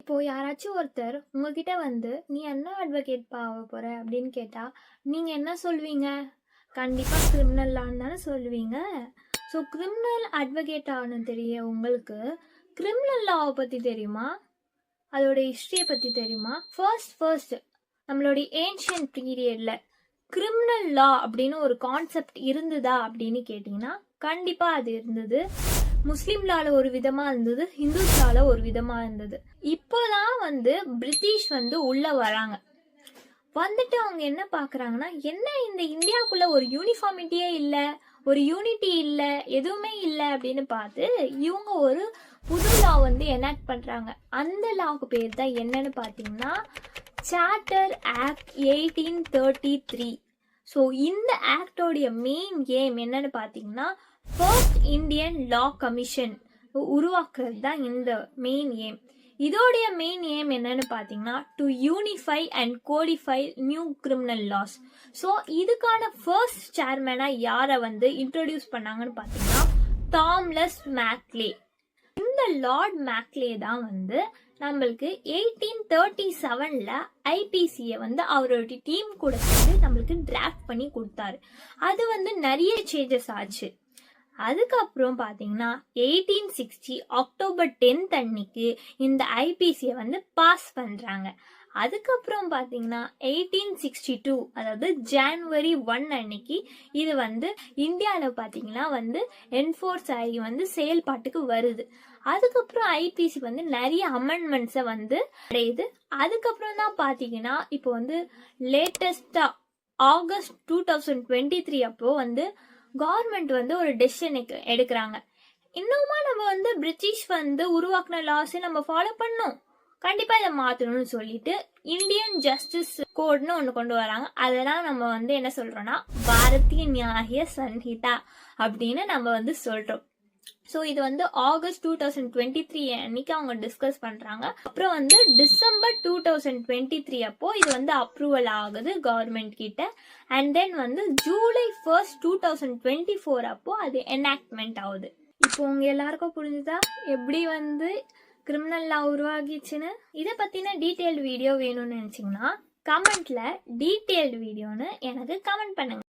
இப்போ யாராச்சும் ஒருத்தர் உங்ககிட்ட வந்து நீ என்ன அட்வொகேட் ஆக போற அப்படின்னு கேட்டா நீங்க என்ன சொல்வீங்க? கண்டிப்பா கிரிமினல் லான்னு தானே சொல்லுவீங்க. ஸோ கிரிமினல் அட்வொகேட் ஆகணும் தெரிய உங்களுக்கு கிரிமினல் லாவை பத்தி தெரியுமா? அதோட ஹிஸ்டரியை பத்தி தெரியுமா? ஃபர்ஸ்ட் நம்மளுடைய ஏன்ஷியன்ட் பீரியட்ல கிரிமினல் லா அப்படின்னு ஒரு கான்செப்ட் இருந்ததா அப்படின்னு கேட்டிங்கன்னா கண்டிப்பா அது இருந்தது. முஸ்லீம் லால ஒரு விதமா இருந்தது, ஹிந்துஸ் லால ஒரு விதமா இருந்தது. இப்போதான் வந்து பிரிட்டிஷ் வந்து உள்ள வராங்க. வந்துட்டு அவங்க என்ன பாக்குறாங்கன்னா, என்ன இந்த இந்தியாவுக்குள்ள ஒரு யூனிஃபார்மிட்டியே இல்ல, ஒரு யூனிட்டி இல்ல, எதுவுமே இல்ல அப்படின்னு பார்த்து இவங்க ஒரு புது லா வந்து எனாக்ட் பண்றாங்க. அந்த லாவுக்கு பேர் தான் என்னன்னு பாத்தீங்கன்னா சார்ட்டர் ஆக்ட் 1833. ஸோ இந்த ஆக்டோடைய மெயின் ஏம் என்னன்னு பார்த்தீங்கன்னா ஃபர்ஸ்ட் இந்தியன் லா கமிஷன் உருவாக்குறது தான் இந்த மெயின் ஏம். இதோடைய மெயின் ஏம் என்னன்னு பார்த்தீங்கன்னா to unify and codify new criminal loss. So இதுக்கான ஃபர்ஸ்ட் சேர்மனாக யாரை வந்து இன்ட்ரோடியூஸ் பண்ணாங்கன்னு பார்த்தீங்கன்னா தாமஸ் மேக்லே. இந்த லார்ட் மேக்லே தான் வந்து நம்மளுக்கு 1837ல ஐபிசியை வந்து அவரோட டீம் கூட சேர்ந்து நம்மளுக்கு டிராஃப்ட் பண்ணி கொடுத்தாரு. அது வந்து நிறைய சேஞ்சஸ் ஆச்சு. அதுக்கப்புறம் பார்த்தீங்கன்னா 1860 அக்டோபர் 10 அன்னைக்கு இந்த ஐபிசியை வந்து பாஸ் பண்ணுறாங்க. அதுக்கப்புறம் பார்த்தீங்கன்னா 1862 அதாவது ஜான்வரி 1 அன்னைக்கு இது வந்து இந்தியாவில் பார்த்தீங்கன்னா வந்து என்ஃபோர்ஸ் ஆகி வந்து செயல்பாட்டுக்கு வருது. அதுக்கப்புறம் ஐபிசி வந்து நிறைய அமெண்ட்மெண்ட்ஸை வந்து அடையுது. அதுக்கப்புறம் தான் பார்த்தீங்கன்னா இப்போ வந்து லேட்டஸ்டாக ஆகஸ்ட் 2023 அப்போ வந்து கவர்மெண்ட் வந்து ஒரு டெசிஷன் எடுக்கிறாங்க. இன்னுமா நம்ம வந்து பிரிட்டிஷ் வந்து உருவாக்குன லாஸை நம்ம ஃபாலோ பண்ணோம், கண்டிப்பா இதை மாற்றணும்னு சொல்லிட்டு இந்தியன் ஜஸ்டிஸ் கோட்னு ஒன்று கொண்டு வராங்க. அதெல்லாம் நம்ம வந்து என்ன சொல்றோம்னா பாரதிய நியாய சன்ஹிதா அப்படின்னு நம்ம வந்து சொல்றோம். ஸோ இது வந்து ஆகஸ்ட் 2023 அன்னைக்கு அவங்க டிஸ்கஸ் பண்றாங்க. அப்புறம் வந்து டிசம்பர் 2023 அப்போ இது வந்து அப்ரூவல் ஆகுது கவர்மெண்ட் கிட்ட. அண்ட் தென் வந்து ஜூலை 1 2024 அப்போ அது எனாக்ட்மெண்ட் ஆகுது. இப்போ உங்க எல்லாருக்கும் புரிஞ்சுதா எப்படி வந்து கிரிமினல் லா உருவாகிச்சுன்னு? இதை பத்தின டீட்டெயில்டு வீடியோ வேணும்னு நினைச்சீங்கன்னா கமெண்ட்ல டீட்டெயில்டு வீடியோன்னு எனக்கு கமெண்ட் பண்ணுங்க.